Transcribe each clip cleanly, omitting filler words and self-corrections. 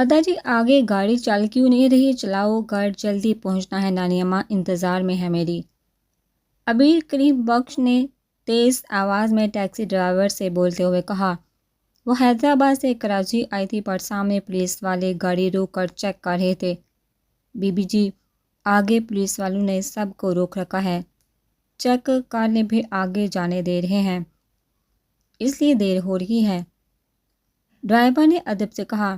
ادا جی آگے گاڑی چل کیوں نہیں رہی؟ چلاؤ گھر، جلدی پہنچنا ہے، نانی اماں انتظار میں ہے میری۔ ابھی کریم بخش نے تیز آواز میں ٹیکسی ڈرائیور سے بولتے ہوئے کہا۔ وہ حیدرآباد سے کراچی آئی تھی، پر سامنے پولیس والے گاڑی روک کر چیک کر رہے تھے۔ بی بی جی، آگے پولیس والوں نے سب کو روک رکھا ہے، چیک کر لیں پھر آگے جانے دے رہے ہیں، اس لیے دیر ہو رہی ہے، ڈرائیور نے ادب سے کہا۔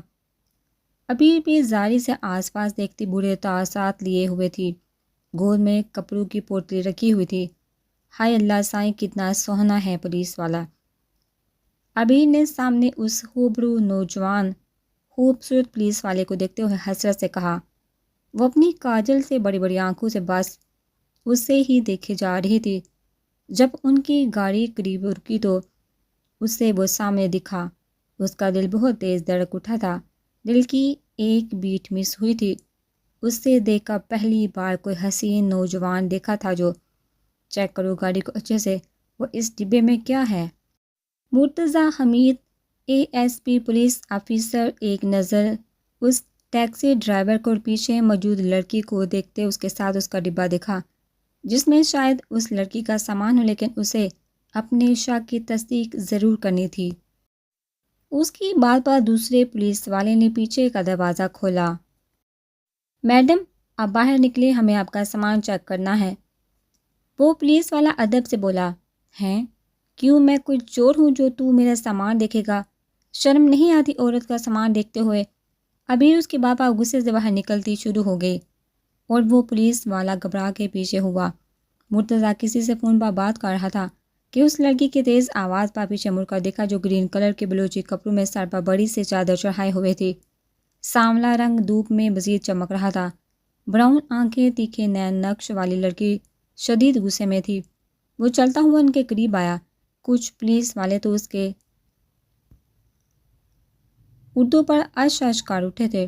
ابھی بھی زاری سے آس پاس دیکھتی بوڑھے تار ساتھ لیے ہوئے تھی، گود میں کپڑوں کی پوٹلی رکھی ہوئی تھی۔ ہائے اللہ سائیں، کتنا سوہنا ہے پولیس والا۔ ابھی نے سامنے اس خوبرو نوجوان خوبصورت پولیس والے کو دیکھتے ہوئے حسرت سے کہا۔ وہ اپنی کاجل سے بڑی بڑی آنکھوں سے بس اسے ہی دیکھے جا رہی تھی۔ جب ان کی گاڑی قریب رکی تو اسے وہ سامنے دکھا۔ اس کا دل بہت تیز دھڑک اٹھا تھا، دل کی ایک بیٹ مس ہوئی تھی۔ اس سے دیکھ کر پہلی بار کوئی حسین نوجوان دیکھا تھا جو چیک کرو گاڑی کو اچھے سے، وہ اس ڈبے میں کیا ہے؟ Murtaza Hameed A S P police officer ایک نظر اس ٹیکسی ڈرائیور کو اور پیچھے موجود لڑکی کو دیکھتے اس کے ساتھ اس کا ڈبہ دیکھا، جس میں شاید اس لڑکی کا سامان ہو، لیکن اسے اپنے شک کی تصدیق ضرور کرنی تھی۔ اس کی بات پر دوسرے پولیس والے نے پیچھے کا دروازہ کھولا۔ میڈم، آپ باہر نکلے، ہمیں آپ کا سامان چیک کرنا ہے۔ وہ پولیس والا ادب سے بولا۔ ہیں؟ کیوں میں کوئی چور ہوں جو تو میرا سامان دیکھے گا؟ شرم نہیں آتی عورت کا سامان دیکھتے ہوئے؟ ابھی اس کے باپا غصے سے باہر نکلتی شروع ہو گئی اور وہ پولیس والا گھبرا کے پیچھے ہوا۔ مرتضیٰ کسی سے فون پر بات کر رہا تھا کہ اس لڑکی کی تیز آواز پر پیچھے مڑ کر دیکھا جو گرین کلر کے بلوچی کپڑوں میں سر پر بڑی سے چادر چڑھائے ہوئے تھی۔ سانولا رنگ دھوپ میں مزید چمک رہا تھا۔ براؤن آنکھیں، تیکھے نین نقش والی لڑکی شدید غصے میں تھی۔ وہ چلتا ہوا ان کے قریب آیا۔ کچھ پولیس والے تو اس کے اردو پر اش اش کر اٹھے تھے۔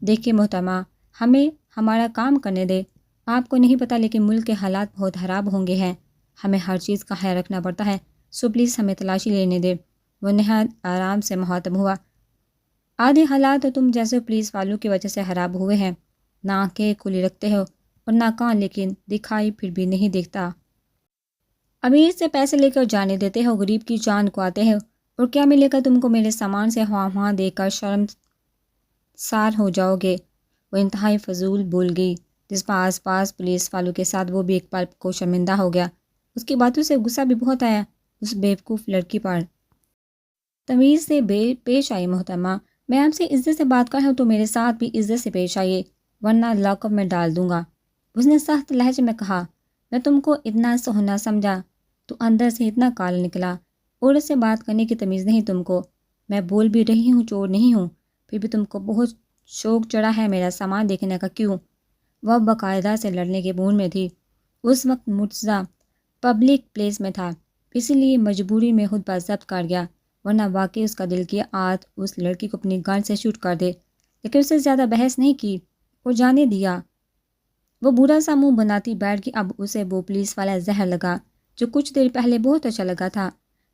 دیکھیے محترمہ، ہمیں ہمارا کام کرنے دے۔ آپ کو نہیں پتہ لیکن ملک کے حالات بہت خراب ہوں گے ہیں، ہمیں ہر چیز کا خیال رکھنا پڑتا ہے، سو پلیز ہمیں تلاشی لینے دے۔ وہ نہایت آرام سے مخاطب ہوا۔ آدھے حالات تو تم جیسے پولیس والوں کی وجہ سے خراب ہوئے ہیں، نہ آنکھیں کھلی رکھتے ہو اور نہ کان، لیکن دکھائی پھر بھی نہیں دیکھتا۔ امیر سے پیسے لے کر جانے دیتے ہو، غریب کی جان کو آتے ہو، اور کیا ملے گا تم کو؟ میرے سامان سے ہواں دیکھ کر شرم سار ہو جاؤ گے۔ وہ انتہائی فضول بول گئی، جس پر آس پاس پولیس والوں کے ساتھ وہ بھی ایک پل کو شرمندہ ہو گیا۔ اس کی باتوں سے غصہ بھی بہت آیا اس بیوقوف لڑکی پر۔ تمیز سے پیش آئی محترمہ، میں آپ سے عزت سے بات کر رہا ہوں تو میرے ساتھ بھی عزت سے پیش آئیے، ورنہ لاک اپ میں ڈال دوں گا۔ اس نے سخت لہجے میں کہا۔ میں تم کو اتنا سوہنا سمجھا تو اندر سے اتنا کالا نکلا، عورت سے بات کرنے کی تمیز نہیں تم کو۔ میں بول بھی رہی ہوں چور نہیں ہوں، پھر بھی تم کو بہت شوق چڑھا ہے میرا سامان دیکھنے کا، کیوں؟ وہ باقاعدہ سے لڑنے کے موڈ میں تھی۔ اس وقت مرتضیٰ پبلک پلیس میں تھا، اسی لیے مجبوری میں خود پر ضبط کر گیا، ورنہ واقعی اس کا دل کیا آج اس لڑکی کو اپنی گن سے شوٹ کر دے، لیکن اس سے زیادہ بحث نہیں کی اور جانے دیا۔ وہ برا سا منہ بناتی بیٹھ گئی۔ اب اسے وہ پولیس والا زہر لگا جو کچھ دیر پہلے بہت اچھا لگا تھا۔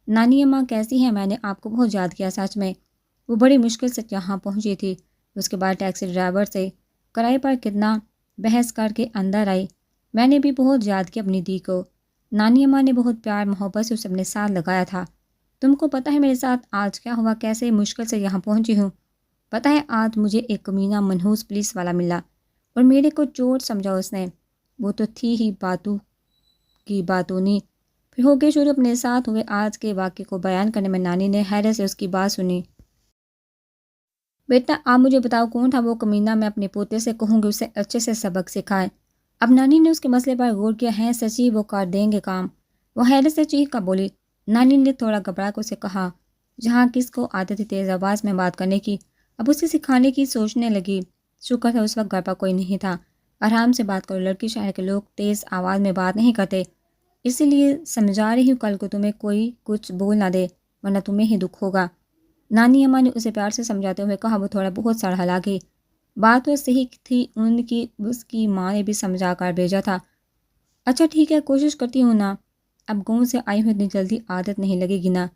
نانی اماں کیسی ہیں؟ میں نے آپ کو بہت یاد کیا، سچ میں وہ بڑی مشکل سے یہاں پہنچی تھی۔ اس کے بعد ٹیکسی ڈرائیور سے کرائے پر کتنا بحث کر کے اندر آئی۔ میں نے بھی بہت یاد کیا اپنی دی کو، نانی اماں نے بہت پیار محبت سے اسے اپنے ساتھ لگایا تھا۔ تم کو پتہ ہے میرے ساتھ آج کیا ہوا، کیسے مشکل سے یہاں پہنچی ہوں؟ پتہ ہے آج مجھے ایک کمینہ منحوس پولیس والا ملا اور میرے کو چور سمجھا اس نے۔ وہ تو تھی ہی باتوں کی باتونی۔ پھر ہو گئے شروع اپنے ساتھ ہوئے آج کے واقعے کو بیان کرنے میں۔ نانی نے حیرت سے اس کی بات سنی۔ بیٹا آپ مجھے بتاؤ کون تھا وہ کمینہ، میں اپنے پوتے سے کہوں گی اسے اچھے سے سبق سکھائے۔ اب نانی نے اس کے مسئلے پر غور کیا ہے، سچی وہ کر دیں گے کام؟ وہ حیرت سے چیخ کر بولی۔ نانی نے تھوڑا گھبرا کر اسے کہا، جہاں کس کو عادت تھی تیز آواز میں بات کرنے کی، اب اسے سکھانے کی سوچنے لگی۔ شکر تھا اس وقت گھر پر کوئی نہیں تھا۔ آرام سے بات کرو، لڑکی شہر کے لوگ تیز آواز میں بات نہیں کرتے، اسی لیے سمجھا رہی ہوں کل کو تمہیں کوئی کچھ بول نہ دے ورنہ تمہیں ہی دکھ ہوگا۔ نانی اماں نے اسے پیار سے سمجھاتے ہوئے کہا۔ وہ تھوڑا بہت سڑھلا گئی، بات تو صحیح تھی ان کی، اس کی ماں نے بھی سمجھا کر بھیجا تھا۔ اچھا ٹھیک ہے، کوشش کرتی ہوں نا، اب گاؤں سے آئی ہوں اتنی جلدی عادت نہیں لگے گی نا۔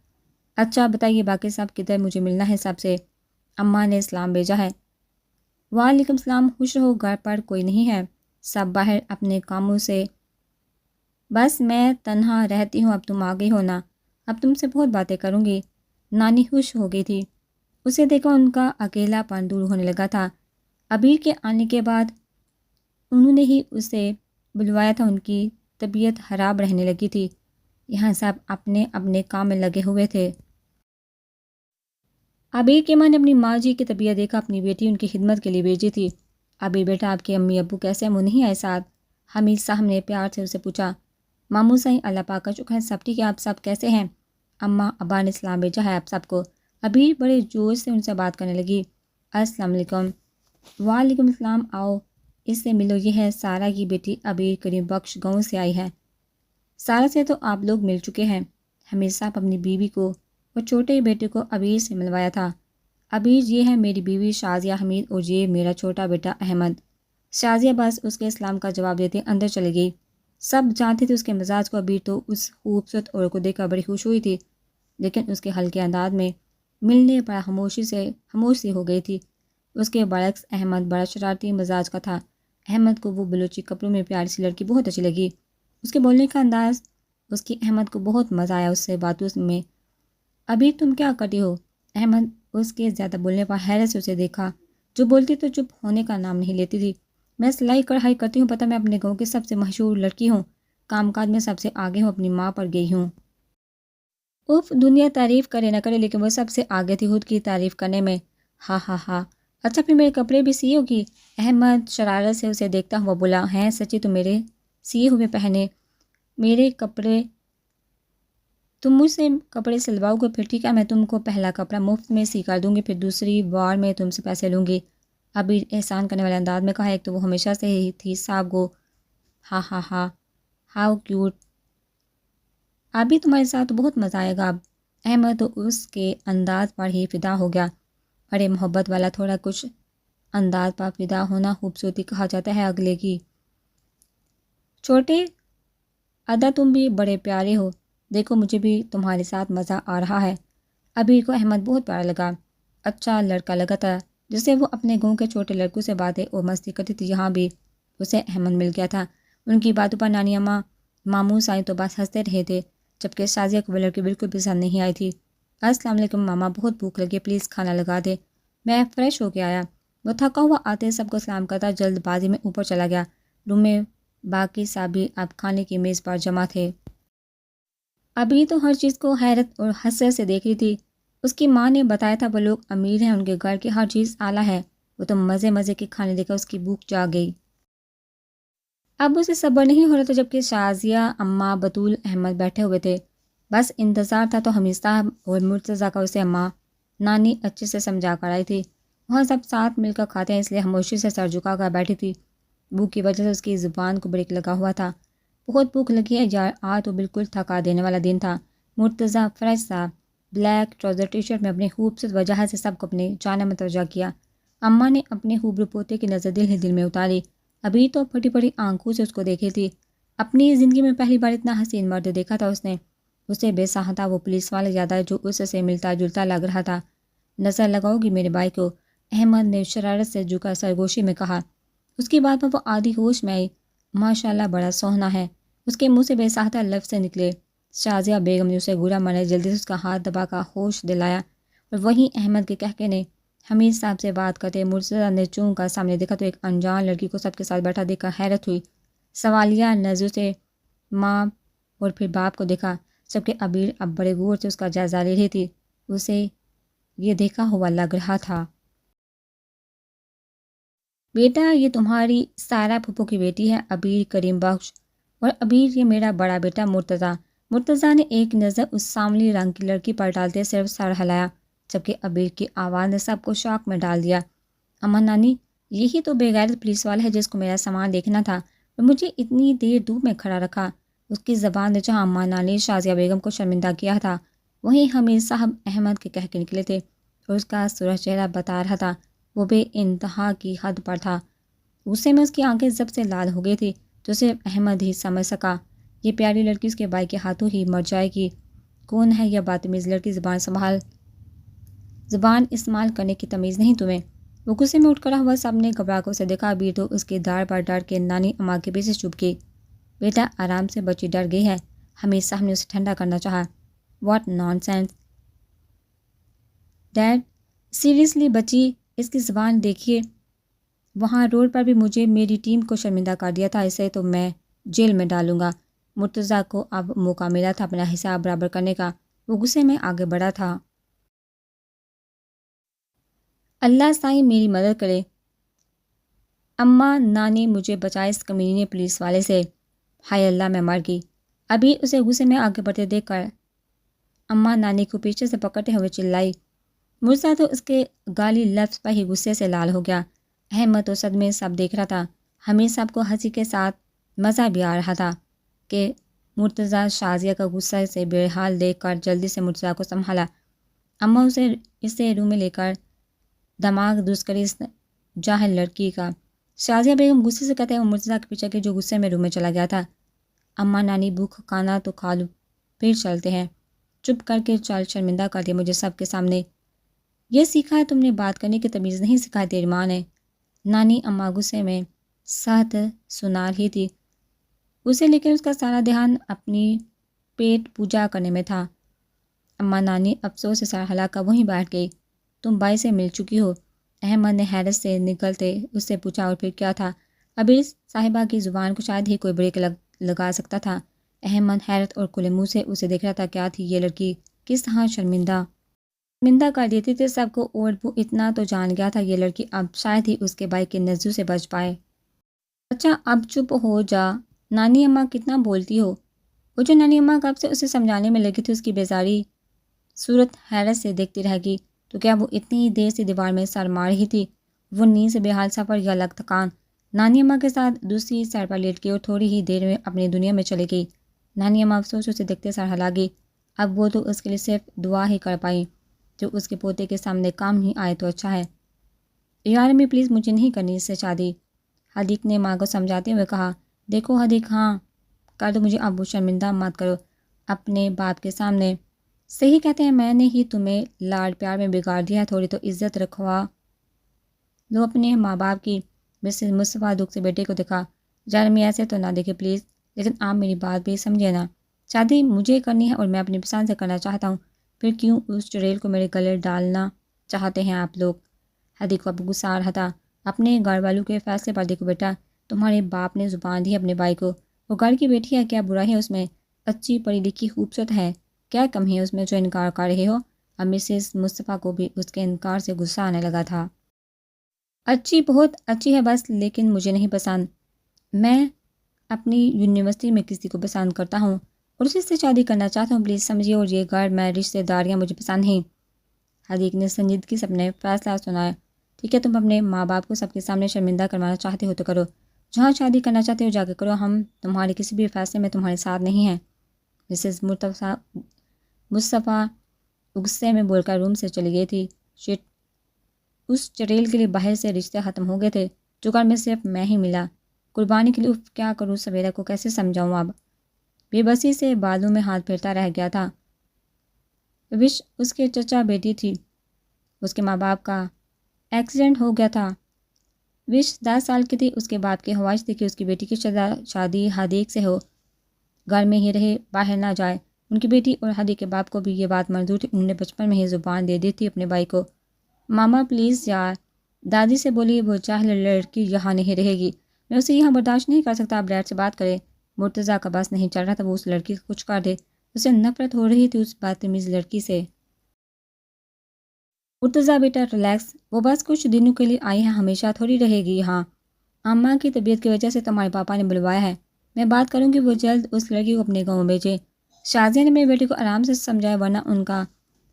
اچھا بتائیے باقی سب کدھر، مجھے ملنا ہے سب سے، اماں نے اسلام بھیجا ہے۔ وعلیکم السلام، خوش رہو، گھر پر کوئی نہیں ہے؟ سب باہر اپنے کاموں سے، بس میں تنہا رہتی ہوں، اب تم آ گئی ہو نا، اب تم سے بہت باتیں کروں گی۔ نانی خوش ہو گئی تھی، اسے دیکھا ان کا اکیلا پن دور ہونے لگا تھا۔ ابیر کے آنے کے بعد انہوں نے ہی اسے بلوایا تھا، ان کی طبیعت خراب رہنے لگی تھی، یہاں سب اپنے اپنے کام میں لگے ہوئے تھے۔ عبیر کی ماں نے اپنی ماں جی کی طبیعت دیکھا، اپنی بیٹی ان کی خدمت کے لیے بھیجی تھی۔ عبیر بیٹا، آپ کے امی ابو کیسے ہیں؟ وہ نہیں آئے ساتھ؟ حمید صاحب نے پیار سے اسے پوچھا۔ ماموں صحیح، اللہ پاک کا شکر ہے، سب ٹھیک ہے، آپ سب کیسے ہیں؟ اماں ابا نے سلام بھیجا ہے آپ سب کو۔ عبیر بڑے جوش سے ان سے بات کرنے لگی۔ السلام علیکم۔ وعلیکم السلام، آؤ اس سے ملو، یہ ہے سارا کی بیٹی عبیر کریم بخش، گاؤں سے آئی ہے۔ سارا سے تو آپ لوگ مل چکے ہیں۔ حمید صاحب اپنی بیوی کو اور چھوٹے بیٹے کو عبیر سے ملوایا تھا۔ عبیر، یہ ہے میری بیوی شازیہ حمید، اور یہ میرا چھوٹا بیٹا احمد۔ شازیہ بس اس کے اسلام کا جواب دیتے اندر چلی گئی۔ سب جانتے تھے اس کے مزاج کو، عبیر تو اس خوبصورت عورت کو دیکھ کر بڑی خوش ہوئی تھی، لیکن اس کے ہلکے انداز میں ملنے پر خاموش سی ہو گئی تھی۔ اس کے برعکس احمد بڑا شرارتی مزاج کا تھا۔ احمد کو وہ بلوچی کپڑوں میں پیاری سی لڑکی بہت اچھی لگی، اس کے بولنے کا انداز، اس کی احمد کو بہت مزہ آیا اس سے باتوں میں۔ ابھی تم کیا کرتی ہو؟ احمد اس کے زیادہ بولنے پر حیرت سے اسے دیکھا، جو بولتی تو چپ ہونے کا نام نہیں لیتی تھی۔ میں سلائی کڑھائی کرتی ہوں، پتہ میں اپنے گاؤں کی سب سے مشہور لڑکی ہوں، کام کاج میں سب سے آگے ہوں، اپنی ماں پر گئی ہوں۔ اف، دنیا تعریف کرے نہ کرے لیکن وہ سب سے آگے تھی خود کی تعریف کرنے میں۔ ہاں ہاں ہاں، اچھا پھر میرے کپڑے بھی سیو گی؟ احمد شرارت سے اسے دیکھتا ہوا بولا۔ ہیں سچی، تو میرے سیے ہوئے پہنے میرے کپڑے، تم مجھ سے کپڑے سلواؤ گے؟ پھر ٹھیک ہے، میں تم کو پہلا کپڑا مفت میں سی کر دوں گی، پھر دوسری بار میں تم سے پیسے لوں گی۔ ابھی احسان کرنے والے انداز میں کہا، ایک تو وہ ہمیشہ سے ہی تھی صاحب گو۔ ہاں ہاں ہاں، ہاؤ کیوٹ، ابھی تمہارے ساتھ تو بہت مزہ آئے گا اب۔ احمد تو اس کے انداز پر ہی فدا ہو گیا، بڑے محبت والا، تھوڑا کچھ انداز پر فدا ہونا خوبصورتی کہا جاتا ہے اگلے کی۔ چھوٹے ادا، تم بھی بڑے پیارے ہو، دیکھو مجھے بھی تمہارے ساتھ مزہ آ رہا ہے۔ ابھی کو احمد بہت پیارا لگا، اچھا لڑکا لگا تھا، جسے وہ اپنے گاؤں کے چھوٹے لڑکوں سے باتیں اور مستی کرتی تھی، یہاں بھی اسے احمد مل گیا تھا۔ ان کی باتوں پر نانی اماں ماموں سائیں تو بس ہنستے رہے تھے، جبکہ شازیہ کو وہ لڑکی بالکل پسند نہیں آئی تھی۔ السلام علیکم ماما، بہت بھوک لگی ہے، پلیز کھانا لگا دے، میں فریش ہو کے آیا۔ وہ تھکا ہوا آتے سب کو سلام کرتا جلد بازی میں اوپر چلا گیا۔ روم میں باقی سب بھی اب کھانے کی میز پر جمع تھے۔ ابھی تو ہر چیز کو حیرت اور حسرت سے دیکھ رہی تھی۔ اس کی ماں نے بتایا تھا وہ لوگ امیر ہیں، ان کے گھر کی ہر چیز اعلیٰ ہے، وہ تو مزے مزے کے کھانے دے کر اس کی بھوک جاگ گئی۔ اب اسے صبر نہیں ہو رہا تھا، جبکہ شازیہ، اماں، بطول، احمد بیٹھے ہوئے تھے، بس انتظار تھا۔ تو حمید صاحب اور مرتضیٰ کا اسے اماں نانی اچھے سے سمجھا کر آئی تھی۔ وہاں سب ساتھ مل کر کھاتے ہیں، اس لیے خاموشی سے سر جھکا کر بیٹھی تھی۔ بھوک کی وجہ سے اس کی زبان کو بریک لگا ہوا تھا۔ بہت بھوک لگی ہے یار، آج تو بالکل تھکا دینے والا دن تھا۔ مرتضیٰ فریش سا بلیک ٹراؤزر ٹی شرٹ میں اپنی خوبصورت وجہ سے سب کو اپنے جانب متوجہ کیا۔ اماں نے اپنے خوبرو پوتے کی نظر دل ہی دل میں اتاری، ابھی تو پھٹی پھٹی آنکھوں سے اس کو دیکھی تھی۔ اپنی زندگی میں پہلی بار اتنا حسین مرد دیکھا تھا اس نے۔ اسے بے سہاتا وہ پولیس والا یاد آیا جو اس سے ملتا جلتا لگ رہا تھا۔ نظر لگاؤ گی میرے بھائی کو؟ احمد نے شرارت سے جھکا سرگوشی میں کہا۔ اس کی بات پر وہ آدھی ہوش میں آئی۔ ماشاءاللہ بڑا سوہنا ہے، اس کے منہ سے بے ساختہ لفظ سے نکلے۔ شازیہ بیگم نے اسے گورا مارنے جلدی سے اس کا ہاتھ دبا کر ہوش دلایا، اور وہیں احمد کے کہکے نے حمید صاحب سے بات کرتے مرتضیٰ نے چون کر سامنے دیکھا تو ایک انجان لڑکی کو سب کے ساتھ بیٹھا دیکھ کر حیرت ہوئی۔ سوالیہ نظروں سے ماں اور پھر باپ کو دیکھا، جبکہ ابیر اب بڑے غور سے اس کا جائزہ لے رہی تھی۔ اسے یہ دیکھا ہوا لگ رہا تھا۔ بیٹا، یہ تمہاری سارا پھپھو کی بیٹی ہے عبیر کریم بخش، اور عبیر یہ میرا بڑا بیٹا مرتضیٰ۔ مرتضیٰ نے ایک نظر اس سانولی رنگ کی لڑکی پر ڈالتے صرف سر ہلایا، جبکہ عبیر کی آواز نے سب کو شوق میں ڈال دیا۔ اماں نانی، یہی تو بے غیرت پولیس والا ہے جس کو میرا سامان دیکھنا تھا اور مجھے اتنی دیر دھوپ میں کھڑا رکھا۔ اس کی زبان نے جہاں اماں نانی شازیہ بیگم کو شرمندہ کیا تھا، وہیں حمید صاحب احمد کے کہہ کے نکلے تھے، اور اس کا سرخ چہرہ بتا رہا تھا وہ بے انتہا کی حد پر تھا۔ غصے میں اس کی آنکھیں زب سے لال ہو گئی تھی، جو صرف احمد ہی سمجھ سکا۔ یہ پیاری لڑکی اس کے بھائی کے ہاتھوں ہی مر جائے گی۔ کون ہے یہ بدتمیز لڑکی؟ زبان استعمال کرنے کی تمیز نہیں تمہیں؟ وہ غصے میں اٹھ کھڑا ہوا، سب نے گھبرا کر اسے دیکھا۔ ابیر تو اس کے دار پر ڈر کے نانی اماں کے پیچھے چھپ گئی۔ بیٹا آرام سے، بچی ڈر گئی ہے، حمید صاحب نے اسے ٹھنڈا کرنا چاہا۔ What nonsense dad, seriously بچی، اس کی زبان دیکھیے، وہاں روڈ پر بھی مجھے میری ٹیم کو شرمندہ کر دیا تھا، اسے تو میں جیل میں ڈالوں گا۔ مرتضیٰ کو اب موقع ملا تھا اپنا حساب برابر کرنے کا۔ وہ غصے میں آگے بڑھا تھا۔ اللہ سائیں میری مدد کرے، اماں نانی مجھے بچائے اس کمینے پولیس والے سے، ہائے اللہ میں مر گئی۔ ابھی اسے غصے میں آگے بڑھتے دیکھ کر اماں نانی کو پیچھے سے پکڑتے ہوئے چلائی۔ مرزا تو اس کے گالی لفظ پر ہی غصے سے لال ہو گیا۔ احمد و صدمے سب دیکھ رہا تھا۔ حمید صاحب کو ہنسی کے ساتھ مزہ بھی آ رہا تھا کہ مرتضیٰ شازیہ کا غصہ سے بے حال دیکھ کر جلدی سے مرتضیٰ کو سنبھالا۔ اماں اسے روم میں لے کر دماغ درست کری اس جاہل لڑکی کا۔ شازیہ بیگم غصے سے کہتے ہیں وہ مرتضیٰ کے پیچھے کے جو غصے میں روم میں چلا گیا تھا۔ اماں نانی بھوک کھانا تو کھا لو پھر چلتے ہیں، چپ کر کے چل، شرمندہ کر دیا مجھے سب کے سامنے۔ یہ سیکھا ہے تم نے، بات کرنے کی تمیز نہیں سکھائی تیری ماں نے۔ نانی اماں غصے میں سخت سنا رہی تھی اسے، لیکن اس کا سارا دھیان اپنی پیٹ پوجا کرنے میں تھا۔ اماں نانی افسوس سے سر ہلا کر وہیں بیٹھ گئی۔ تم بائی سے مل چکی ہو؟ احمد نے حیرت سے نگلتے اس سے پوچھا۔ اور پھر کیا تھا؟ ابھی صاحبہ کی زبان کو شاید ہی کوئی بریک لگا سکتا تھا۔ احمد حیرت اور کھلے منہ سے اسے دیکھ رہا تھا۔ کیا تھی یہ لڑکی؟ کس طرح شرمندہ کر دیتی تھی سب کو، اور وہ اتنا تو جان گیا تھا یہ لڑکی اب شاید ہی اس کے بھائی کے نظروں سے بچ پائے۔ اچھا اب چپ ہو جا، نانی اماں کتنا بولتی ہو۔ وہ جو نانی اماں کب سے اسے سمجھانے میں لگی تھی، اس کی بیزاری صورت حیرت سے دیکھتی رہ گئی۔ تو کیا وہ اتنی دیر سے دیوار میں سر مار رہی تھی؟ وہ نیند سے بے حال سفر یا لگ تھکان نانی اماں کے ساتھ دوسری سائڈ پر لیٹ گئی اور تھوڑی ہی دیر میں اپنی دنیا میں چلی گئی۔ نانی اماں افسوس سے دیکھتے سر ہلا گئی۔ اب وہ تو اس کے لیے صرف دعا ہی کر پائی، جو اس کے پوتے کے سامنے کام نہیں آئے تو اچھا ہے۔ یار امی پلیز مجھے نہیں کرنی اس سے شادی، حدیق نے ماں کو سمجھاتے ہوئے کہا۔ دیکھو حدیق، ہاں کر دو مجھے، اب وہ شرمندہ مت کرو اپنے باپ کے سامنے۔ صحیح کہتے ہیں، میں نے ہی تمہیں لاڈ پیار میں بگاڑ دیا ہے، تھوڑی تو عزت رکھوا لو اپنے ماں باپ کی۔ مسز مصطفیٰ دکھ سے بیٹے کو دکھا۔ یار امی ایسے تو نہ دیکھے پلیز، لیکن آپ میری بات بھی سمجھے نا، شادی مجھے کرنی ہے اور میں اپنی پسند سے کرنا چاہتا ہوں، پھر کیوں اس چڑیل کو میرے گلے ڈالنا چاہتے ہیں آپ لوگ؟ حدیق کو اب غصہ آ رہا تھا اپنے گھر والوں کے فیصلے پر۔ دیکھو بیٹا، تمہارے باپ نے زبان دی اپنے بھائی کو، وہ گھر کی بیٹی ہے، کیا برائی ہے اس میں؟ اچھی پڑھی لکھی خوبصورت ہے، کیا کمی ہے اس میں جو انکار کر رہے ہو؟ اب مسز مصطفیٰ کو بھی اس کے انکار سے غصہ آنے لگا تھا۔ اچھی بہت اچھی ہے بس، لیکن مجھے نہیں پسند۔ میں اپنی یونیورسٹی میں کسی کو پسند کرتا ہوں اور اسی سے شادی کرنا چاہتا ہوں، پلیز سمجھیے، اور یہ گھر میں رشتہ داریاں مجھے پسند نہیں۔ حدیق نے سنجیدگی سے اپنے فیصلہ سنایا۔ ٹھیک ہے، تم اپنے ماں باپ کو سب کے سامنے شرمندہ کروانا چاہتے ہو تو کرو، جہاں شادی کرنا چاہتے ہو جا کے کرو، ہم تمہارے کسی بھی فیصلے میں تمہارے ساتھ نہیں ہیں۔ مسز مصطفیٰ غصے میں بول کر روم سے چلی گئی تھی۔ شٹ، اس چڑیل کے لیے باہر سے رشتے ختم ہو گئے تھے، جو گھر میں صرف میں ہی ملا۔ قربانی کے لیے اف کیا کروں، سویرا کو کیسے سمجھاؤں اب؟ بے بسی سے بالوں میں ہاتھ پھیرتا رہ گیا تھا۔ وش اس کے چچا بیٹی تھی، اس کے ماں باپ کا ایکسیڈنٹ ہو گیا تھا۔ وش 10 سال کی تھی، اس کے باپ کی خواہش تھی کہ اس کی بیٹی کی شادی حدیق سے ہو، گھر میں ہی رہے، باہر نہ جائے۔ ان کی بیٹی اور حدیق کے باپ کو بھی یہ بات منظور تھی، انہوں نے بچپن میں ہی زبان دے دی تھی اپنے بھائی کو۔ ماما پلیز یار، دادی سے بولی وہ جاہل لڑکی یہاں نہیں رہے گی، میں اسے یہاں برداشت نہیں کر سکتا، آپ ڈیڈ سے بات کرے۔ مرتضیٰ کا بس نہیں چل رہا تھا وہ اس لڑکی کو کچھ کر دے، اسے نفرت ہو رہی تھی اس بدتمیز لڑکی سے۔ مرتضیٰ بیٹا ریلیکس، وہ بس کچھ دنوں کے لیے آئی ہے، ہمیشہ تھوڑی رہے گی یہاں۔ اماں کی طبیعت کی وجہ سے تمہارے پاپا نے بلوایا ہے، میں بات کروں گی، وہ جلد اس لڑکی کو اپنے گاؤں بھیجے۔ شازیہ نے میرے بیٹے کو آرام سے سمجھایا، ورنہ ان کا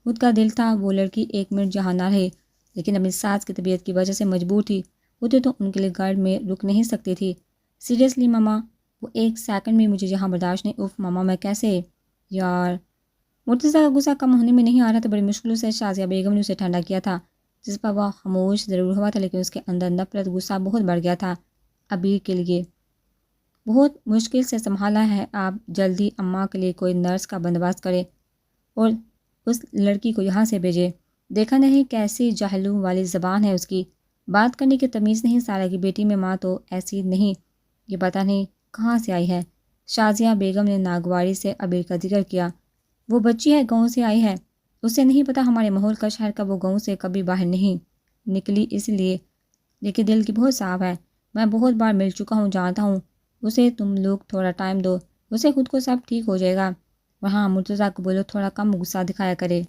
خود کا دل تھا وہ لڑکی ایک منٹ جہاں نہ رہے، لیکن اپنی ساس کی طبیعت کی وجہ سے مجبور تھی، وہ تو ان کے لیے گھر میں رک نہیں سکتی تھی۔ سیریسلی ماما، وہ ایک سیکنڈ میں مجھے یہاں برداشت نہیں۔ اف ماما میں کیسے یار؟ مرتضیٰ کا غصہ کم ہونے میں نہیں آ رہا تھا، بڑی مشکلوں سے شازیہ بیگم نے اسے ٹھنڈا کیا تھا، جس پر وہ خاموش ضرور ہوا تھا، لیکن اس کے اندر نفرت غصہ بہت بڑھ گیا تھا۔ ابیر کے لیے بہت مشکل سے سنبھالا ہے، آپ جلدی اماں کے لیے کوئی نرس کا بندوبست کرے اور اس لڑکی کو یہاں سے بھیجے۔ دیکھا نہیں کیسی جہلوں والی زبان ہے اس کی، بات کرنے کی تمیز نہیں، سارا کی بیٹی میں ماں تو ایسی نہیں، یہ پتہ نہیں کہاں سے آئی ہے۔ شازیہ بیگم نے ناگواری سے عبیر کا ذکر کیا۔ وہ بچی ہے، گاؤں سے آئی ہے، اسے نہیں پتہ ہمارے ماحول کا، شہر کا، وہ گاؤں سے کبھی باہر نہیں نکلی اس لیے، لیکن دل کی بہت صاف ہے، میں بہت بار مل چکا ہوں، جانتا ہوں اسے، تم لوگ تھوڑا ٹائم دو اسے، خود کو سب ٹھیک ہو جائے گا۔ وہاں مرتضیٰ کو بولو تھوڑا کم غصہ دکھایا کرے،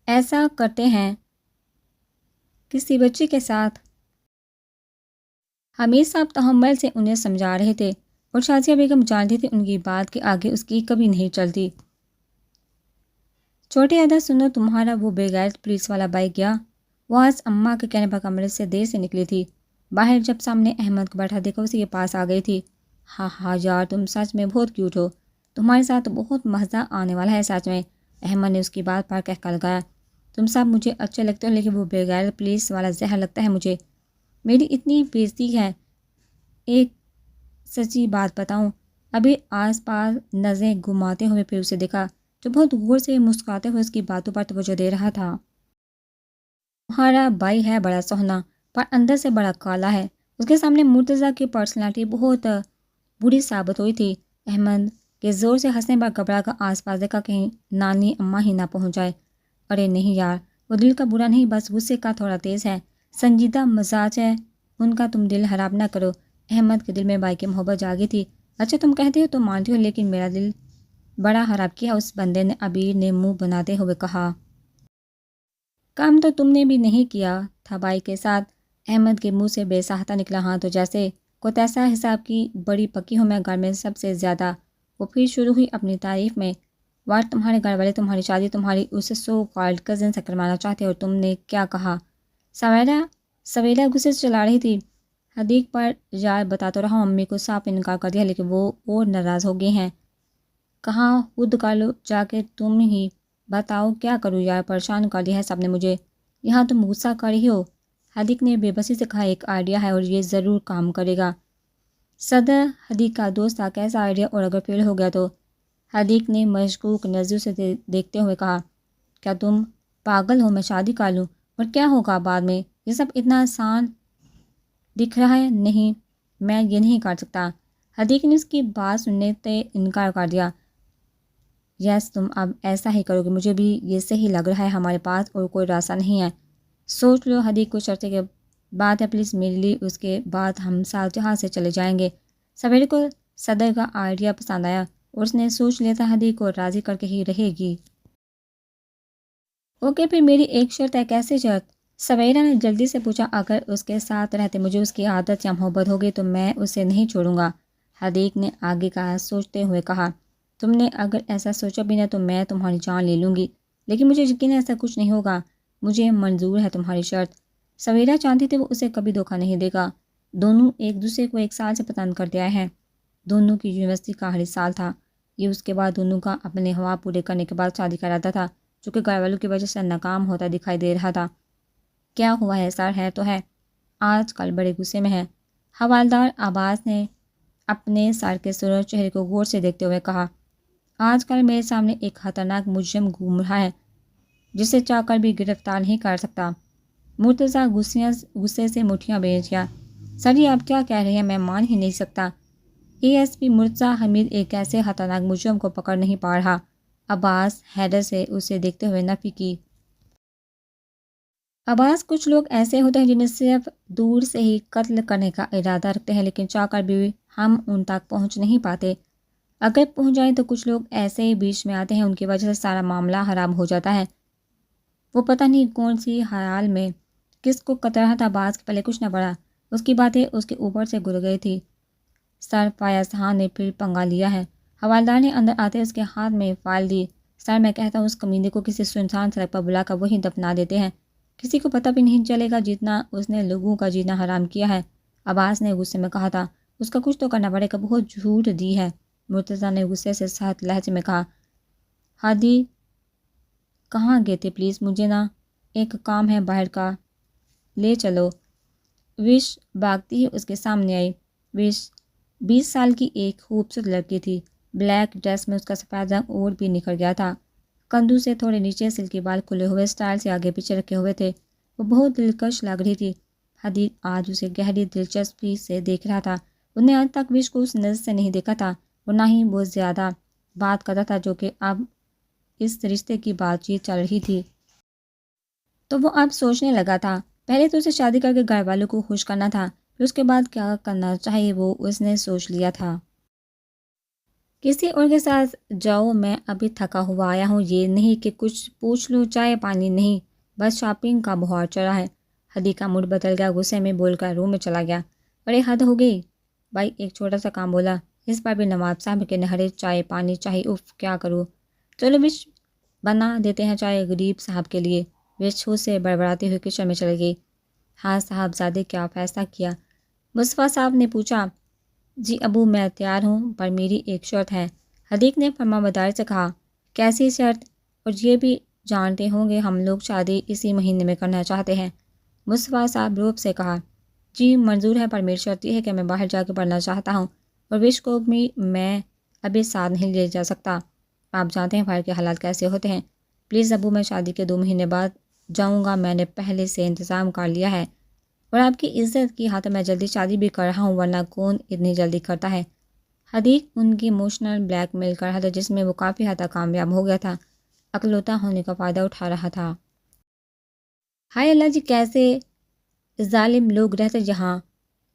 ایسا کرتے ہیں کسی بچی کے ساتھ۔ حمید صاحب تحمل سے انہیں سمجھا رہے تھے اور شازیہ بیگم جانتی تھی ان کی بات کے آگے اس کی کبھی نہیں چلتی۔ چھوٹے ادا سنو، تمہارا وہ بے غیرت پولیس والا بھائی گیا؟ وہ آج اماں کے کہنے پر کمرے سے دیر سے نکلی تھی، باہر جب سامنے احمد کو بیٹھا دیکھا اسی کے پاس آ گئی تھی۔ ہاں ہاں یار، تم سچ میں بہت کیوٹ ہو، تمہارے ساتھ تو بہت مزہ آنے والا ہے سچ میں، احمد نے اس کی بات پر کہہ لگایا۔ تم سب مجھے اچھے لگتے ہو، لیکن وہ بے غیرت پولیس والا زہر لگتا ہے مجھے، میری اتنی بےعزتی ہے۔ ایک سچی بات بتاؤں، ابھی آس پاس نظریں گھماتے ہوئے پھر اسے دیکھا جو بہت غور سے مسکراتے ہوئے اس کی باتوں پر توجہ دے رہا تھا۔ تمہارا بھائی ہے بڑا سہنا، پر اندر سے بڑا کالا ہے۔ اس کے سامنے مرتضیٰ کی پرسنالٹی بہت بری ثابت ہوئی تھی۔ احمد کے زور سے ہنسنے پر گھبرا کر آس پاس دیکھا کہیں نانی اماں ہی نہ پہنچ جائے۔ ارے نہیں یار، وہ دل کا برا نہیں، بس غصے کا تھوڑا تیز ہے، سنجیدہ مزاج ہے ان کا، تم دل خراب نہ کرو۔ احمد کے دل میں بھائی کی محبت جاگی تھی۔ اچھا تم کہتے ہو تو مانتی ہو، لیکن میرا دل بڑا خراب کیا اس بندے نے، عبیر نے منہ بناتے ہوئے کہا۔ کام تو تم نے بھی نہیں کیا تھا بھائی کے ساتھ، احمد کے منہ سے بے ساختہ نکلا۔ ہاں تو جیسے کوئی ایسا حساب کی بڑی پکی ہوں میں گھر میں سب سے زیادہ۔ وہ پھر شروع ہوئی اپنی تعریف میں۔ وار تمہارے گھر والے تمہاری شادی تمہاری اس سو کالڈ کزن سے کروانا چاہتے اور تم نے کیا کہا؟ سویرا غصے سے چلا رہی تھی۔ حدیق پر یار بتاتا رہا، امی کو صاف انکار کر دیا، لیکن وہ اور ناراض ہو گئے ہیں۔ کہاں خود کر لو جا کے، تم ہی بتاؤ کیا کروں یار، پریشان کر دیا ہے سب نے مجھے، یہاں تم غصہ کر رہی ہو۔ حدیق نے بے بسی سے کہا، ایک آئیڈیا ہے اور یہ ضرور کام کرے گا۔ صدر حدیق کا دوست تھا، کیسا آئیڈیا، اور اگر فیل ہو گیا تو؟ حدیق نے مشکوک نظروں سے دیکھتے ہوئے کہا، کیا تم پاگل ہو، میں شادی کر لوں اور کیا ہوگا بعد میں، یہ سب اتنا آسان دکھ رہا ہے، نہیں میں یہ نہیں کر سکتا۔ حدیق نے اس کی بات سننے سے انکار کر دیا۔ یس تم اب ایسا ہی کرو گے، مجھے بھی یہ صحیح لگ رہا ہے، ہمارے پاس اور کوئی راستہ نہیں ہے۔ سوچ لو حدیق، کچھ عرصے کے بات ہے پلیز میرے لیے، اس کے بعد ہم ساتھ جہاں سے چلے جائیں گے۔ سویرے کو صدر کا آئیڈیا پسند آیا اور اس نے سوچ لیا تھا حدیق کو راضی کر کے ہی رہے گی۔ اوکے پھر میری ایک شرط ہے۔ کیسے شرط؟ سویرا نے جلدی سے پوچھا۔ اگر اس کے ساتھ رہتے مجھے اس کی عادت یا محبت ہوگی تو میں اسے نہیں چھوڑوں گا، حدیق نے آگے کا سوچتے ہوئے کہا۔ تم نے اگر ایسا سوچا بھی نہ تو میں تمہاری جان لے لوں گی، لیکن مجھے یقین ہے ایسا کچھ نہیں ہوگا، مجھے منظور ہے تمہاری شرط۔ سویرا چاہتی تھی وہ اسے کبھی دھوکہ نہیں دے گا، دونوں ایک دوسرے کو 1 سال سے پسند کرتے آئے ہیں، دونوں کی یونیورسٹی کا آخری سال تھا، یہ اس کے بعد دونوں کا اپنے ہوا پورے کرنے کے بعد شادی کا ارادہ تھا، جو کہ گھر والوں کی وجہ سے ناکام ہوتا دکھائی دے رہا تھا۔ کیا ہوا ہے سر، ہے تو ہے، آج کل بڑے غصے میں ہے، حوالدار عباس نے اپنے سر کے سرخ چہرے کو غور سے دیکھتے ہوئے کہا۔ آج کل میرے سامنے ایک خطرناک مجرم گھوم رہا ہے جسے چاہ کر بھی گرفتار نہیں کر سکتا۔ مرتضیٰ غصے سے مٹھیاں بیچ گیا۔ سر یہ آپ کیا کہہ رہے ہیں، میں مان ہی نہیں سکتا، اے ایس پی مرتضیٰ حمید ایک ایسے خطرناک مجرم کو پکڑ نہیں پا رہا۔ عباس حیدر سے اسے دیکھتے ہوئے نفی کی۔ عباس کچھ لوگ ایسے ہوتے ہیں جنہیں صرف دور سے ہی قتل کرنے کا ارادہ رکھتے ہیں، لیکن چاہ کر بھی ہم ان تک پہنچ نہیں پاتے، اگر پہنچ جائیں تو کچھ لوگ ایسے ہی بیچ میں آتے ہیں، ان کی وجہ سے سارا معاملہ خراب ہو جاتا ہے۔ وہ پتہ نہیں کون سی حال میں کس کو قتل رہا تھا، عباس کے پہلے کچھ نہ پڑا، اس کی باتیں اس کے اوپر سے گزر گئی تھی۔ سر فیاض خان نے پھر پنگا لیا ہے، حوالدار نے اندر آتے اس کے ہاتھ میں فائل دی۔ سر میں کہتا ہوں اس کمینے کو کسی سنسان سڑک پر بلا کر وہیں دفنا دیتے ہیں، کسی کو پتہ بھی نہیں چلے گا، جتنا اس نے لوگوں کا جینا حرام کیا ہے۔ عباس نے غصے میں کہا تھا، اس کا کچھ تو کرنا پڑے گا، بہت جھوٹ دی ہے۔ مرتضیٰ نے غصے سے سخت لہجے میں کہا۔ ہادی کہاں گئے تھے پلیز، مجھے نا ایک کام ہے باہر کا، لے چلو۔ وش بھاگتی ہی اس کے سامنے آئی۔ وش 20 سال کی ایک خوبصورت لڑکی تھی، بلیک ڈریس میں اس کا سفید رنگ اور بھی نکھر گیا تھا، کندھوں سے تھوڑے نیچے سلکی بال کھلے ہوئے اسٹائل سے آگے پیچھے رکھے ہوئے تھے، وہ بہت دلکش لگ رہی تھی۔ حدیق آج اسے گہری دلچسپی سے دیکھ رہا تھا۔ اس نے آج تک وش کو اس نظر سے نہیں دیکھا تھا اور نہ ہی وہ زیادہ بات کرتا تھا جو کہ اب اس رشتے کی بات چیت چل رہی تھی۔ تو وہ اب سوچنے لگا تھا، پہلے تو اسے شادی کر کے گھر والوں کو خوش کرنا تھا، پھر اس کے بعد کیا کرنا چاہیے وہ اس نے سوچ لیا تھا۔ کسی اور کے ساتھ جاؤ، میں ابھی تھکا ہوا آیا ہوں، یہ نہیں کہ کچھ پوچھ لوں، چائے پانی نہیں، بس شاپنگ کا بہار چڑھا ہے۔ حدیق کا موڈ بدل گیا، غصے میں بول کر روم میں چلا گیا۔ ارے حد ہو گئی بھائی، ایک چھوٹا سا کام بولا، اس پر بھی نواب صاحب کے نہرے چائے پانی چاہیے، اف کیا کروں، چلو وش بنا دیتے ہیں چائے غریب صاحب کے لیے۔ وش خود سے بڑبڑاتے ہوئے کچن میں چلی گئی۔ ہاں صاحبزادے، کیا فیصلہ کیا؟ مصطفیٰ صاحب نے پوچھا۔ جی ابو، میں تیار ہوں، پر میری ایک شرط ہے۔ حدیق نے فرمانبرداری سے کہا۔ کیسی شرط؟ اور یہ بھی جانتے ہوں گے ہم لوگ شادی اسی مہینے میں کرنا چاہتے ہیں۔ مصطفیٰ صاحب روب سے کہا۔ جی منظور ہے، پر میری شرط یہ ہے کہ میں باہر جا کے پڑھنا چاہتا ہوں اور وش کو بھی میں ابھی ساتھ نہیں لے جا سکتا۔ آپ جانتے ہیں باہر کے حالات کیسے ہوتے ہیں۔ پلیز ابو، میں شادی کے 2 مہینے بعد جاؤں گا، میں نے پہلے سے انتظام کر لیا ہے، اور آپ کی عزت کی خاطر میں جلدی شادی بھی کر رہا ہوں، ورنہ کون اتنی جلدی کرتا ہے۔ حدیق ان کی ایموشنل بلیک میل کر رہا تھا جس میں وہ کافی حد تک کامیاب ہو گیا تھا، اکلوتا ہونے کا فائدہ اٹھا رہا تھا۔ ہائے اللہ جی، کیسے ظالم لوگ رہتے جہاں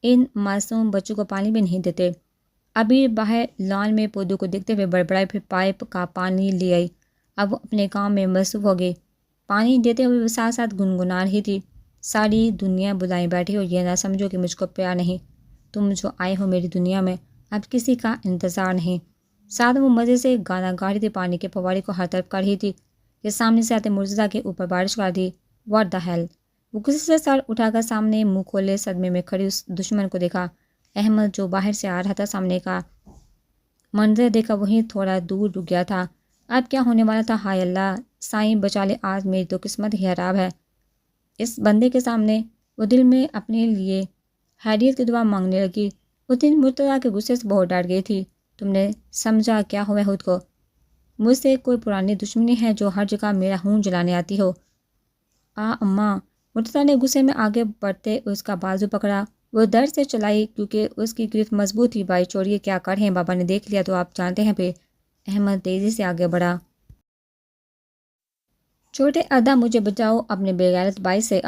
ان معصوم بچوں کو پانی بھی نہیں دیتے۔ ابھی باہر لان میں پودوں کو دیکھتے ہوئے بڑبڑائی، پھر پائپ کا پانی لے آئی۔ اب وہ اپنے کام میں مصروف ہو گئی۔ پانی دیتے ہوئے وہ ساتھ ساتھ گنگنا رہی تھی۔ ساری دنیا بلائیں بیٹھی ہو، یہ نہ سمجھو کہ مجھ کو پیار نہیں، تم جو آئے ہو میری دنیا میں اب کسی کا انتظار نہیں۔ ساتھ وہ مزے سے گانا گا رہی تھی، پانی کے فوارے کو ہر طرف کر رہی تھی کہ سامنے سے آتے مرتضیٰ کے اوپر بارش کر دی۔ What the hell! وہ کسی سے سر اٹھا کر سامنے منہ کھولے صدمے میں کھڑی اس دشمن کو دیکھا۔ احمد جو باہر سے آ رہا تھا، سامنے کا منظر دیکھا وہیں تھوڑا دور رک گیا تھا۔ اب کیا ہونے والا تھا؟ ہائے اللہ، سائیں بچا لے، آج میری تو قسمت ہی خراب ہے۔ اس بندے کے سامنے وہ دل میں اپنے لیے خیریت کی دعا مانگنے لگی۔ اس دن مرتضیٰ کے غصے سے بہت ڈر گئی تھی۔ تم نے سمجھا کیا ہوا خود کو؟ مجھ سے کوئی پرانی دشمنی ہے جو ہر جگہ میرا خون جلانے آتی ہو؟ اماں! مرتضیٰ نے غصے میں آگے بڑھتے اس کا بازو پکڑا۔ وہ درد سے چلائی کیونکہ اس کی گرفت مضبوط تھی۔ بھائی چھوڑیے، کیا کریں، بابا نے دیکھ لیا تو آپ جانتے ہیں پھر۔ احمد تیزی سے آگے بڑھا۔ چھوٹے ادا، مجھے بچاؤ اپنے بے غیرت بھائی سے۔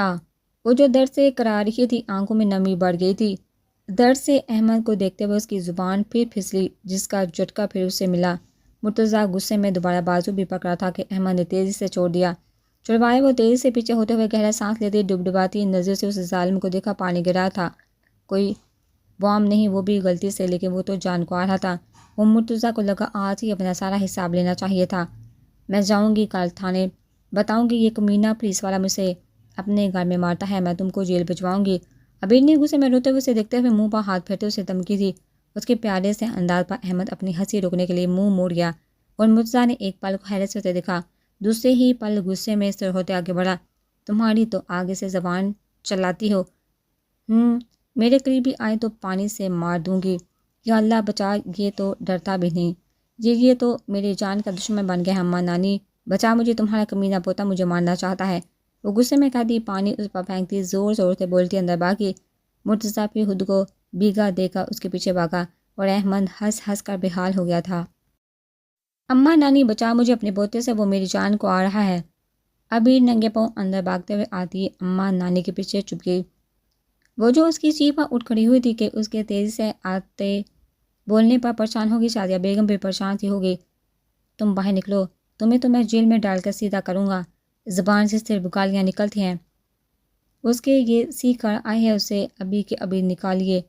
وہ جو درد سے کرا رہی تھی، آنکھوں میں نمی بڑھ گئی تھی۔ درد سے احمد کو دیکھتے ہوئے اس کی زبان پھر پھسلی، جس کا جھٹکا پھر اسے ملا۔ مرتضیٰ غصے میں دوبارہ بازو بھی پکڑا تھا کہ احمد نے تیزی سے چھوڑ دیا۔ چھڑوائے وہ تیزی سے پیچھے ہوتے ہوئے گہرا سانس لیتے ڈبڈباتی نظر سے اس ظالم کو دیکھا۔ پانی گرا تھا، کوئی بام نہیں، وہ بھی غلطی سے، لیکن وہ تو جان کو آ رہا تھا۔ وہ مرتضیٰ کو لگا آج ہی اپنا سارا حساب لینا چاہیے تھا۔ میں جاؤں گی کل تھانے، بتاؤں گی یہ کمینہ پولیس والا مجھے اپنے گھر میں مارتا ہے، میں تم کو جیل بھجواؤں گی۔ ابیر نے غصے میں روتے ہوئے اسے دیکھتے ہوئے منہ پر ہاتھ پھیرتے اسے دھمکی دی۔ اس کے پیارے سے انداز پر احمد اپنی ہنسی روکنے کے لیے منہ موڑ گیا اور مرتضیٰ نے ایک پل کو حیرت سے اسے دیکھا، دوسرے ہی پل غصے میں سر ہوتے آگے بڑھا۔ تمہاری تو آگے سے زبان چلاتی ہو۔ میرے قریبی آئے تو پانی سے مار دوں گی۔ یا اللہ بچا، یہ تو ڈرتا بھی نہیں، یہ تو میری جان کا دشمن بن گیا۔ اماں، نانی بچا مجھے، تمہارا کمینہ پوتا مجھے مارنا چاہتا ہے۔ وہ غصے میں کہتی، پانی اس پر پھینکتی، زور زور سے بولتی اندر بھاگی۔ مرتضیٰ پھر خود کو بھیگا دے کر اس کے پیچھے بھاگا اور احمد ہنس ہنس کر بے حال ہو گیا تھا۔ اماں، نانی بچا مجھے اپنے پوتے سے، وہ میری جان کو آ رہا ہے۔ ابھی ننگے پاؤں اندر بھاگتے ہوئے آتی اماں نانی کے پیچھے چھپ گئی۔ وہ جو اس کی چیخ پر اٹھ کھڑی ہوئی تھی کہ اس کے تیزی سے آتے بولنے پر پریشان ہوگی، شادیہ بیگم بھی پریشان سی ہوگی۔ تم باہر نکلو، تمہیں تو میں جیل میں ڈال کر سیدھا کروں گا۔ زبان سے صرف گالیاں نکلتی ہیں۔ اس کے یہ سیکھ کر آئے ہے، اسے ابھی کے ابھی نکالیے۔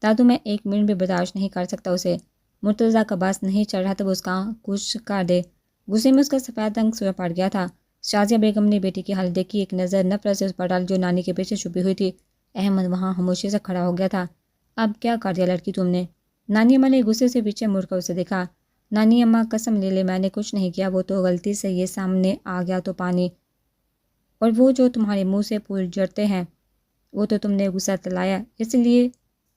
دادو، میں 1 منٹ بھی برداشت نہیں کر سکتا اسے۔ مرتضیٰ کا بس نہیں چل رہا تھا، وہ اس کا کچھ کر دے۔ غصے میں اس کا سفید رنگ سر پڑ گیا تھا۔ شازیہ بیگم نے بیٹی کی حالت دیکھی، ایک نظر نفرت سے اس پر ڈال جو نانی کے پیچھے چھپی ہوئی تھی۔ احمد وہاں خاموشی سے کھڑا ہو گیا تھا۔ اب کیا کر دیا لڑکی تم نے؟ نانی اماں نے غصے سے پیچھے مڑ کر اسے دیکھا۔ نانی اماں قسم لے لے، میں نے کچھ نہیں کیا، وہ تو غلطی سے یہ سامنے آ گیا تو پانی، اور وہ جو تمہارے منہ سے پھول جھڑتے ہیں وہ تو تم نے غصہ دلایا اس لیے،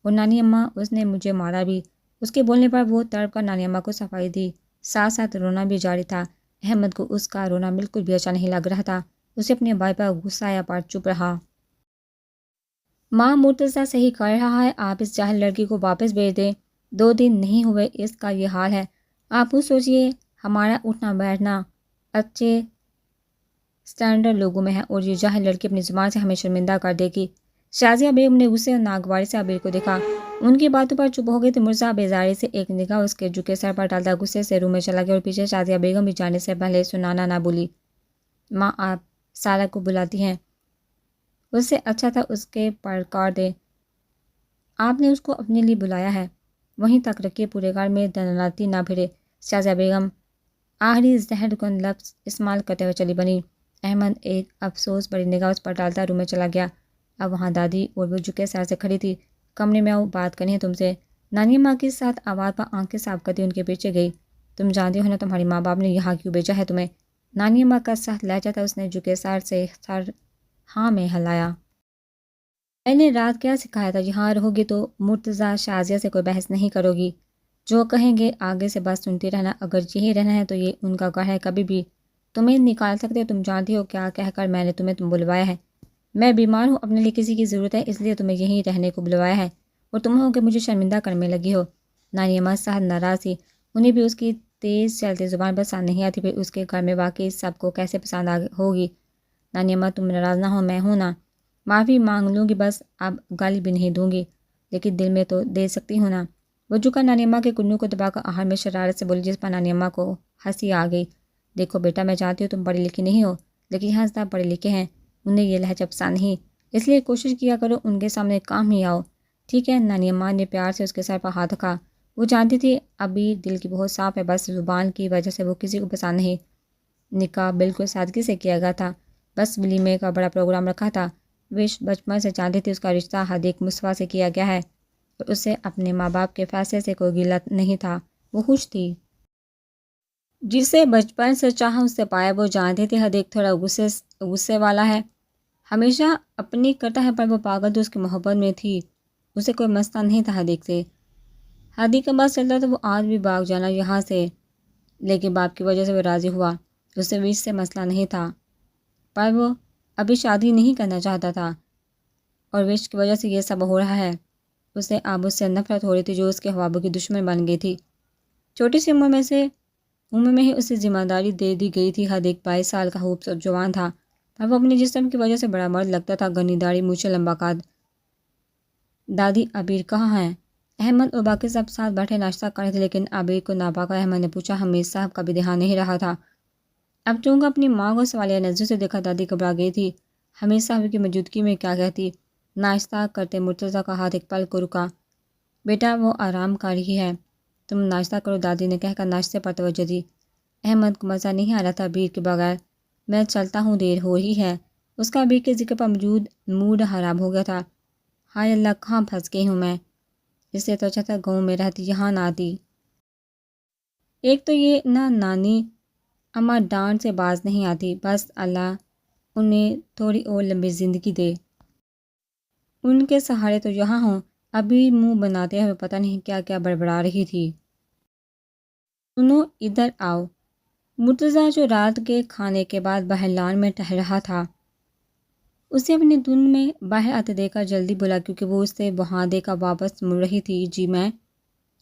اور نانی اماں اس نے مجھے مارا بھی۔ اس کے بولنے پر وہ تڑپ کر نانی اماں کو صفائی دی، ساتھ ساتھ رونا بھی جاری تھا۔ احمد کو اس کا رونا بالکل بھی اچھا نہیں لگ رہا تھا۔ اسے اپنے بھائی پر غصہ آیا پر چپ رہا۔ ماں مرتضیٰ صحیح کر رہا ہے، آپ اس جاہل لڑکی کو واپس بھیج دیں، 2 دن نہیں ہوئے اس کا یہ حال ہے۔ آپ خود سوچئے، ہمارا اٹھنا بیٹھنا اچھے سٹینڈرڈ لوگوں میں ہے اور یہ جاہل لڑکی اپنی زبان سے ہمیں شرمندہ کر دے گی۔ شازیہ بیگم نے غصے اور ناگواری سے عبیر کو دیکھا، ان کی باتوں پر چپ ہو گئی تو مرزا بیزاری سے ایک نگاہ اس کے جھکے سر پر ڈالتا غصے سے روم میں چلا گیا اور پیچھے شازیہ بیگم بھی جانے سے پہلے سنانا نہ بولی۔ ماں آپ سارا کو بلاتی ہیں، اس سے اچھا تھا اس کے پرکار دے، آپ نے اس کو اپنے لیے بلایا ہے، وہیں تک رکھیے، پورے گھر میں دناتی نہ پھرے۔ شازیہ بیگم آخری زہر کن لفظ استعمال کرتے ہوئے چلی بنی۔ احمد ایک افسوس بڑی نگاہ اس پر ڈالتا روم میں چلا گیا۔ اب وہاں دادی اور وہ جھکے سر سے کھڑی تھی۔ کمرے میں آؤ، بات کرنی ہے تم سے۔ نانی ماں کے ساتھ آواز پر آنکھیں صاف کرتی ان کے پیچھے گئی۔ تم جانتی ہو نا تمہاری ماں باپ نے یہاں کیوں بھیجا ہے تمہیں؟ نانی ماں کا سخت لہجہ تھا، اس نے جھکے سر سے سر ہاں میں ہلایا۔ میں نے رات کیا سکھایا تھا، یہاں رہو گی تو مرتضیٰ شازیہ سے کوئی بحث نہیں کرو گی، جو کہیں گے آگے سے بس سنتی رہنا، اگر یہی رہنا ہے تو یہ ان کا گھر ہے، کبھی بھی تمہیں نکال سکتے ہو، تم جانتی ہو کیا کہہ کر میں نے تمہیں بلوایا ہے، میں بیمار ہوں، اپنے لیے کسی کی ضرورت ہے، اس لیے تمہیں یہیں رہنے کو بلوایا ہے، اور تم ہو کہ مجھے شرمندہ کرنے لگی ہو۔ نانی اماں صاحب ناراض تھی، انہیں بھی اس کی تیز چلتی زبان پسند نہیں آتی، پھر اس کے گھر میں واقعی سب کو کیسے پسند ہوگی۔ نانی اماں تم ناراض نہ ہو، میں ہوں نا، معافی مانگ لوں گی، بس اب گالی بھی نہیں دوں گی، لیکن دل میں تو دے سکتی ہوں نا۔ وہ جھکا نانی اماں کے کنوں کو دبا کر آہار میں شرارت سے بولی، جس پر نانی اماں کو ہنسی آ گئی۔ دیکھو بیٹا، میں جانتی ہوں تم پڑھی لکھی نہیں ہو، لیکن یہاں سب پڑھے لکھے ہیں، انہیں یہ لہجہ پسند نہیں، اس لیے کوشش کیا کرو ان کے سامنے کام ہی آؤ، ٹھیک ہے؟ نانی اماں نے پیار سے اس کے سر پر ہاتھ رکھا، وہ جانتی تھی ابھی دل کی بہت صاف ہے، بس زبان کی وجہ سے وہ کسی کو پسند نہیں۔ نکاح بالکل سادگی سے کیا گیا تھا، بس ولیمے کا بڑا پروگرام رکھا تھا۔ وش بچپن سے جانتی تھی اس کا رشتہ حدیق مصطفیٰ سے کیا گیا ہے، اور اسے اپنے ماں باپ کے فیصلے سے کوئی گلہ نہیں تھا، وہ خوش تھی۔ جسے بچپن سے چاہا اس سے پایا، وہ جانتی تھی حدیق تھوڑا غصے والا ہے، ہمیشہ اپنی کرتا ہے، پر وہ پاگل تو اس کی محبت میں تھی، اسے کوئی مسئلہ نہیں تھا حدیق سے۔ حدیق کا بات چلتا تو وہ آج بھی بھاگ جانا یہاں سے، لیکن باپ کی وجہ سے وہ راضی ہوا، اسے وش سے مسئلہ نہیں تھا، پر وہ ابھی شادی نہیں کرنا چاہتا تھا، اور وش کی وجہ سے یہ سب ہو رہا ہے۔ اسے اب اس سے نفرت ہو رہی تھی جو اس کے خوابوں کی دشمن بن گئی تھی۔ چھوٹی سی عمر میں ہی اسے ذمہ داری دے دی گئی تھی۔ حدیق 22 سال کا خوبصورت جوان تھا، پر وہ اپنے جسم کی وجہ سے بڑا مرد لگتا تھا، گھنی داڑھی، مونچھیں، لمبا قد۔ دادی عبیر کہاں ہیں؟ احمد اور باقی سب ساتھ بیٹھے ناشتہ کر رہے تھے، لیکن عبیر کو نہ پا کر احمد نے پوچھا۔ حمید صاحب کا بھی دھیان نہیں رہا تھا، اب چونکہ اپنی ماں کو سوالیہ نظر سے دیکھا، دادی گھبرا گئی تھی، حمید صاحب کی موجودگی میں کیا کہتی۔ ناشتہ کرتے مرتضیٰ کا ہاتھ ایک پل کو رکا۔ بیٹا وہ آرام کر رہی ہے، تم ناشتہ کرو، دادی نے کہہ کر ناشتے پر توجہ دی۔ احمد کو مزہ نہیں آ رہا تھا عبیر کے بغیر۔ میں چلتا ہوں، دیر ہو رہی ہے، اس کا عبیر کے ذکر پر موجود موڈ خراب ہو گیا تھا۔ ہائے اللہ، کہاں پھنس گئی ہوں میں، اس سے تو اچھا تھا گاؤں میں رہتی، یہاں نہ آتی۔ ایک تو یہ نہ نانی اماں ڈانٹ سے باز نہیں آتی، بس اللہ انہیں تھوڑی اور لمبی زندگی دے، ان کے سہارے تو یہاں ہوں۔ ابھی منہ بناتے ہوئے پتہ نہیں کیا کیا بڑبڑا رہی تھی۔ سنو ادھر آؤ۔ مرتضیٰ جو رات کے کھانے کے بعد باہر لان میں ٹہل رہا تھا، اسے اپنی دھن میں باہر آتے دیکھ کر جلدی بولا، کیونکہ وہ اس سے وہاں دیکھ کر واپس مڑ رہی تھی۔ جی میں،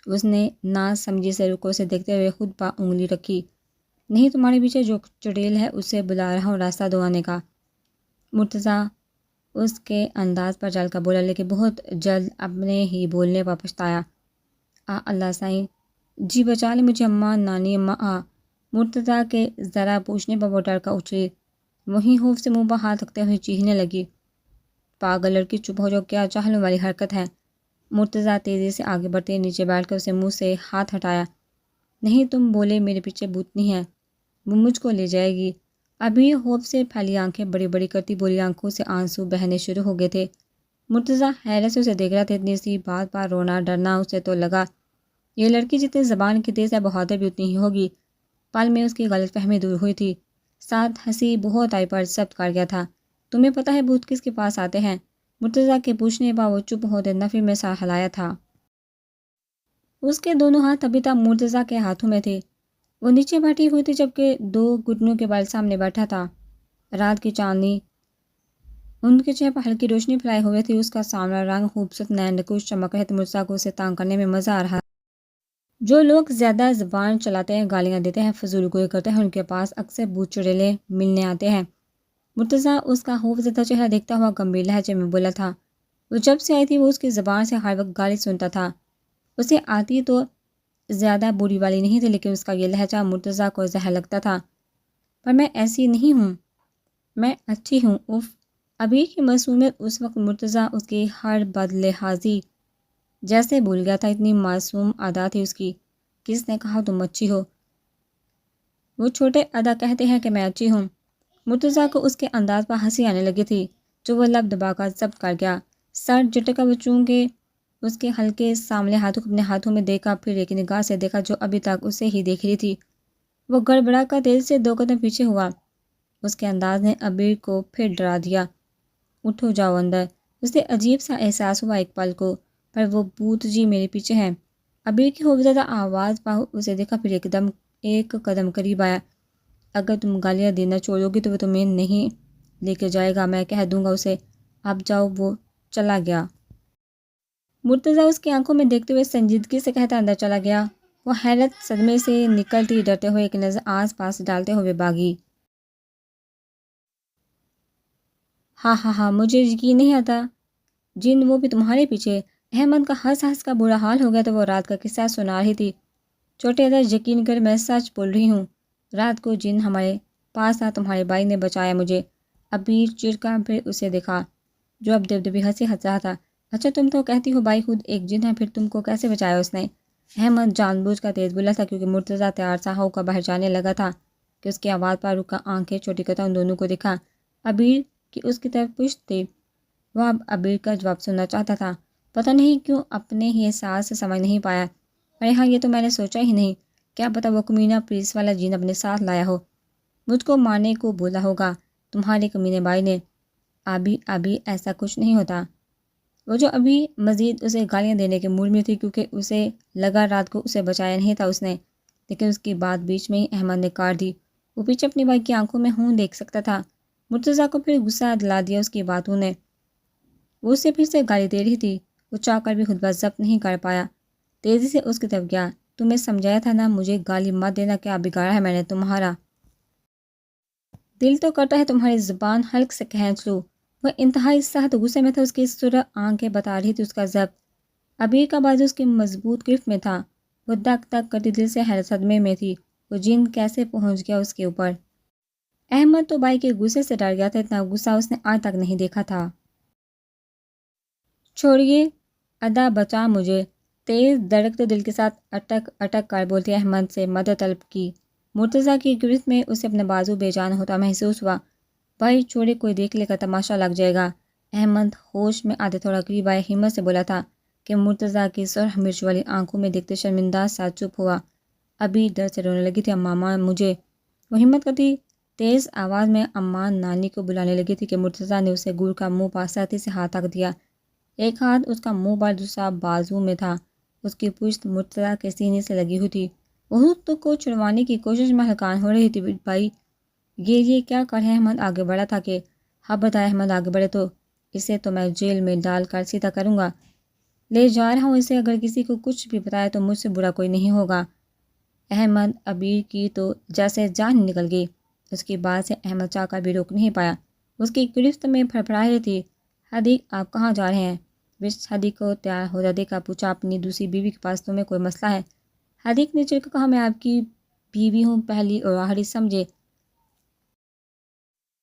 اس نے نا سمجھی سے رکو سے دیکھتے ہوئے خود پر انگلی رکھی، نہیں تمہارے پیچھے جو چڑیل ہے اسے بلا رہا ہوں راستہ دعانے کا۔ مرتضیٰ اس کے انداز پر چل کر بولا، لیکن بہت جلد اپنے ہی بولنے پر پچھتایا۔ اللہ سائیں، جی بچا لے مجھے اماں، نانی اماں۔ مرتضیٰ کے ذرا پوچھنے پر وہ ڈر کر اچھلی، وہیں خوف سے منہ پر ہاتھ رکھتے ہوئے چیخنے لگی، پاگل لڑکی، چپ ہو جاؤ، کیا چاہنے والی حرکت ہے۔ مرتضیٰ تیزی سے آگے بڑھتے نیچے بیٹھ کر اسے منہ سے ہاتھ ہٹایا، نہیں تم بولے میرے پیچھے بھوتنی ہے، وہ مجھ کو لے جائے گی۔ ابھی خوف سے پھیلی آنکھیں بڑی بڑی کرتی بولی، آنکھوں سے آنسو بہنے شروع ہو گئے تھے۔ مرتضیٰ حیرت سے اسے دیکھ رہا تھا، اتنی سی بات پر رونا ڈرنا، اسے تو لگا یہ لڑکی جتنی زبان کی تیز ہے بہادر بھی اتنی ہی ہوگی۔ پل میں اس کی غلط فہمی دور ہوئی تھی، ساتھ ہنسی بہت آئی پر ضبط کر گیا تھا۔ تمہیں پتہ ہے بھوت کس کے پاس آتے ہیں؟ مرتضیٰ کے پوچھنے پر وہ چپ ہوتے نفی میں سر ہلایا تھا۔ اس کے دونوں ہاتھ ابھی تک مرتضیٰ کے ہاتھوں میں تھے، وہ نیچے بیٹھی ہوئی تھی جبکہ 2 گھٹنوں کے بل سامنے بیٹھا تھا۔ رات کی چاندنی ان کے چہرے پر ہلکی روشنی پھیلائے ہوئے تھی، اس کا سامنا رنگ خوبصورت نئے نقوش چمک رہے تھے۔ مرتضیٰ کو اسے تانگ کرنے میں مزہ آ رہا۔ جو لوگ زیادہ زبان چلاتے ہیں، گالیاں دیتے ہیں، فضول گوئی کرتے ہیں، ان کے پاس اکثر بھوت چڑیلے ملنے آتے ہیں۔ مرتضیٰ اس کا خوف زدہ چہرہ دیکھتا ہوا گمبھیر لہجے میں بولا تھا۔ وہ جب سے آئی تھی وہ اس کی زبان سے ہر وقت گالی سنتا تھا۔ اسے آتی تو زیادہ بری والی نہیں تھی، لیکن اس کا یہ لہجہ مرتضیٰ کو زہر لگتا تھا۔ پر میں ایسی نہیں ہوں، میں اچھی ہوں۔ اف ابھی کی معصومیت اس وقت مرتضیٰ اس کی ہر بد لحاظی جیسے بھول گیا تھا، اتنی معصوم ادا تھی اس کی۔ کس نے کہا تم اچھی ہو؟ وہ چھوٹے ادا کہتے ہیں کہ میں اچھی ہوں۔ مرتضیٰ کو اس کے انداز پر ہنسی آنے لگی تھی، جو وہ لب دبا کر ضبط کر گیا۔ سر جھٹکا وہ چونکہ اس کے ہلکے سامنے ہاتھوں کو اپنے ہاتھوں میں دیکھا، پھر ایک نگاہ سے دیکھا جو ابھی تک اسے ہی دیکھ رہی تھی۔ وہ گڑبڑا کر تیزی سے 2 قدم پیچھے ہوا۔ اس کے انداز نے ابیر کو پھر ڈرا دیا۔ اٹھو جاؤ اندر۔ اسے عجیب سا احساس ہوا ایک پل کو، پر وہ بھوت جی میرے پیچھے ہیں۔ ابیر کی خوفزدہ آواز پر اسے دیکھا، پھر ایک قدم قریب آیا۔ اگر تم گالیاں دینا چھوڑو گی تو وہ تمہیں نہیں لے کے جائے گا، میں کہہ دوں گا اسے۔ اب جاؤ۔ وہ چلا گیا۔ مرتضیٰ اس کی آنکھوں میں دیکھتے ہوئے سنجیدگی سے کہتا اندر چلا گیا۔ وہ حیرت صدمے سے نکلتی ڈرتے ہوئے ایک نظر آس پاس ڈالتے ہوئے بھاگی۔ ہاں ہاں ہاں، مجھے یقین نہیں آتا، جن وہ بھی تمہارے پیچھے۔ احمد کا ہنس ہنس کا برا حال ہو گیا تو وہ رات کا قصہ سنا رہی تھی۔ چھوٹے ادا یقین کر، میں سچ بول رہی ہوں۔ رات کو جن ہمارے پاس تھا، تمہارے بھائی نے بچایا مجھے۔ ابیر چڑکا پھر اسے دیکھا جو اب دبدبی ہنسی ہنس رہا تھا۔ اچھا تم تو کہتی ہو بھائی خود ایک جن ہے، پھر تم کو کیسے بچایا اس نے؟ احمد جان بوجھ کر تیز بولا تھا، کیونکہ مرتضیٰ تیار سا ہو کر باہر جانے لگا تھا کہ اس کی آواز پر رکا آنکھیں چھوٹی کرتا ان دونوں کو دکھا۔ ابیر کی اس کی طرف پشت تھی۔ وہ اب ابیر کا جواب سننا چاہتا تھا۔ پتہ نہیں کیوں اپنے ہی احساس سے سمجھ نہیں پایا۔ ارے ہاں، یہ تو میں نے سوچا ہی نہیں، کیا پتہ وہ کمینہ پولیس والا جن اپنے ساتھ لایا ہو، مجھ کو مارنے کو بولا ہوگا تمہارے کمینے بھائی نے۔ ابھی ایسا کچھ نہیں ہوتا۔ وہ جو ابھی مزید اسے گالیاں دینے کے موڈ میں تھی، کیونکہ اسے لگا رات کو اسے بچایا نہیں تھا اس نے، لیکن اس کی بات بیچ میں ہی احمد نے کاٹ دی۔ وہ پیچھے اپنی بھائی کی آنکھوں میں خون دیکھ سکتا تھا۔ مرتضیٰ کو پھر غصہ دلا دیا اس کی باتوں نے۔ وہ اسے پھر سے گالی دے رہی تھی۔ وہ چاہ کر بھی خود بس ضبط نہیں کر پایا، تیزی سے اس کی طرف گیا۔ تمہیں سمجھایا تھا نا مجھے گالی مت دینا، کیا بگاڑا ہے میں نے تمہارا؟ دل تو کرتا ہے تمہاری زبان حلق سے کھینچ لوں۔ وہ انتہائی سخت غصے میں تھا، اس کی سرخ آنکھیں بتا رہی تھی اس کا ضبط۔ ابیر کا بازو اس کی مضبوط گرفت میں تھا۔ وہ دک دک کرتی دل سے حیرت صدمے میں تھی، وہ جن کیسے پہنچ گیا اس کے اوپر۔ احمد تو بھائی کے غصے سے ڈر گیا تھا، اتنا غصہ اس نے آج تک نہیں دیکھا تھا۔ چھوڑیے ادا، بچا مجھے، تیز دھڑکتے دل کے ساتھ اٹک اٹک کر بولتی احمد سے مدد طلب کی۔ مرتضیٰ کی گرفت میں اسے اپنا بازو بے جان ہوتا محسوس ہوا۔ بھائی چھوڑے، کوئی دیکھ لے گا، تماشا لگ جائے گا۔ احمد ہوش میں آتے تھوڑا قریب آئے، ہمت سے بولا تھا کہ مرتضیٰ کی سرخ مرچ والی آنکھوں میں دیکھتے شرمندہ سا چپ ہوا۔ ابھی ڈر سے رونے لگی تھی۔ اماں مجھے، وہ ہمت کرتی تیز آواز میں اماں نانی کو بلانے لگی تھی کہ مرتضیٰ نے اسے گڑ کا منہ پا سختی سے ہاتھ رکھ دیا۔ ایک ہاتھ اس کا منہ پر، دوسرا بازو میں تھا۔ اس کی پشت مرتضیٰ کے سینے سے لگی ہوئی تھی۔ وہ خود کو چھڑوانے کی کوشش میں ہلکان ہو رہی تھی۔ بھائی یہ کیا کر ہے؟ احمد آگے بڑھا تھا کہ ہاں بتایا احمد آگے بڑھے تو اسے تو میں جیل میں ڈال کر سیدھا کروں گا، لے جا رہا ہوں اسے، اگر کسی کو کچھ بھی بتایا تو مجھ سے برا کوئی نہیں ہوگا۔ احمد ابیر کی تو جیسے جان نکل گئی۔ اس کی بات سے احمد چاہ کر بھی روک نہیں پایا، اس کی گرفت میں پھڑپڑا رہی تھی۔ حدیق آپ کہاں جا رہے ہیں؟ بس حدیق کو تیار ہوتا دیکھا پوچھا، اپنی دوسری بیوی کے پاس تمہیں کوئی مسئلہ ہے؟ حدیق نے چڑھ کر کہا، میں آپ کی بیوی ہوں، پہلی اور آخری سمجھے،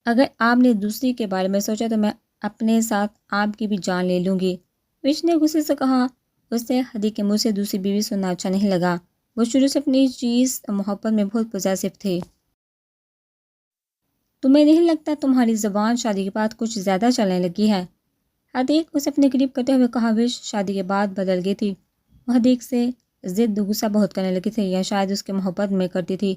اگر آپ نے دوسری کے بارے میں سوچا تو میں اپنے ساتھ آپ کی بھی جان لے لوں گی۔ وش نے غصے سے کہا۔ اس سے حدیق کے منہ سے دوسری بیوی سننا اچھا نہیں لگا۔ وہ شروع سے اپنی چیز محبت میں بہت پوزیسو تھے۔ تمہیں نہیں لگتا تمہاری زبان شادی کے بعد کچھ زیادہ چلنے لگی ہے؟ حدیق اسے اپنے قریب کرتے ہوئے کہا۔ وش شادی کے بعد بدل گئی تھی۔ وہ حدیق سے ضد غصہ بہت کرنے لگی تھی، یا شاید اس کے محبت میں کرتی تھی۔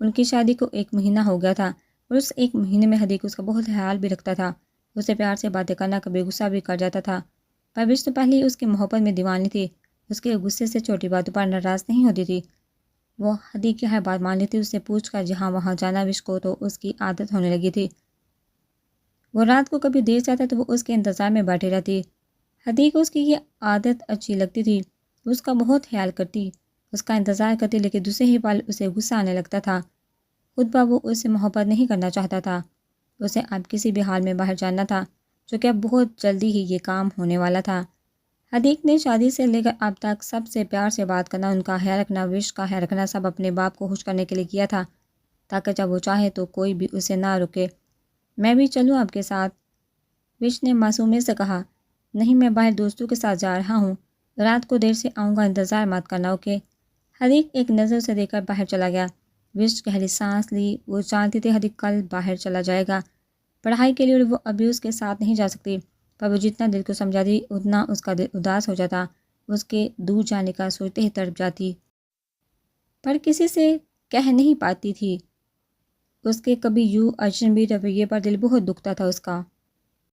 ان کی شادی کو 1 مہینہ ہو گیا تھا، اور اس 1 مہینے میں حدیق اس کا بہت خیال بھی رکھتا تھا، اسے پیار سے باتیں کرنا، کبھی غصہ بھی کر جاتا تھا۔ پر وش تو پہلے ہی اس کی محبت میں دیوانی تھی، اس کے غصے سے چھوٹی باتوں پر ناراض نہیں ہوتی تھی۔ وہ حدیق کی ہر بات مان لیتی، اس سے پوچھ کر جہاں وہاں جانا وش کو تو اس کی عادت ہونے لگی تھی۔ وہ رات کو کبھی دیر سے آتا تو وہ اس کے انتظار میں بیٹھی رہتی۔ حدیق کو اس کی یہ عادت اچھی لگتی تھی، وہ اس کا بہت خیال کرتی، اس کا انتظار کرتی، لیکن دوسرے ہی پل اسے غصہ آنے لگتا تھا۔ خود وہ اس سے محبت نہیں کرنا چاہتا تھا، اسے اب کسی بھی حال میں باہر جانا تھا، جو کہ اب بہت جلدی ہی یہ کام ہونے والا تھا۔ حدیق نے شادی سے لے کر اب تک سب سے پیار سے بات کرنا، ان کا خیال رکھنا، وش کا خیال رکھنا، سب اپنے باپ کو خوش کرنے کے لیے کیا تھا، تاکہ جب وہ چاہے تو کوئی بھی اسے نہ روکے۔ میں بھی چلوں آپ کے ساتھ؟ وش نے معصومیت سے کہا۔ نہیں، میں باہر دوستوں کے ساتھ جا رہا ہوں، رات کو دیر سے آؤں گا، انتظار مت کرنا، اوکے؟ حدیق ایک نظر سے دیکھ کر باہر چلا گیا۔ وش گہری سانس لی، وہ جانتی تھی حدیق کل باہر چلا جائے گا پڑھائی کے لیے، اور وہ ابھی اس کے ساتھ نہیں جا سکتی، پر وہ جتنا دل کو سمجھاتی اتنا اس کا دل اداس ہو جاتا، اس کے دور جانے کا سوچتے ہی تڑپ جاتی، پر کسی سے کہہ نہیں پاتی تھی۔ اس کے کبھی یوں اجنبی رویے پر دل بہت دکھتا تھا اس کا۔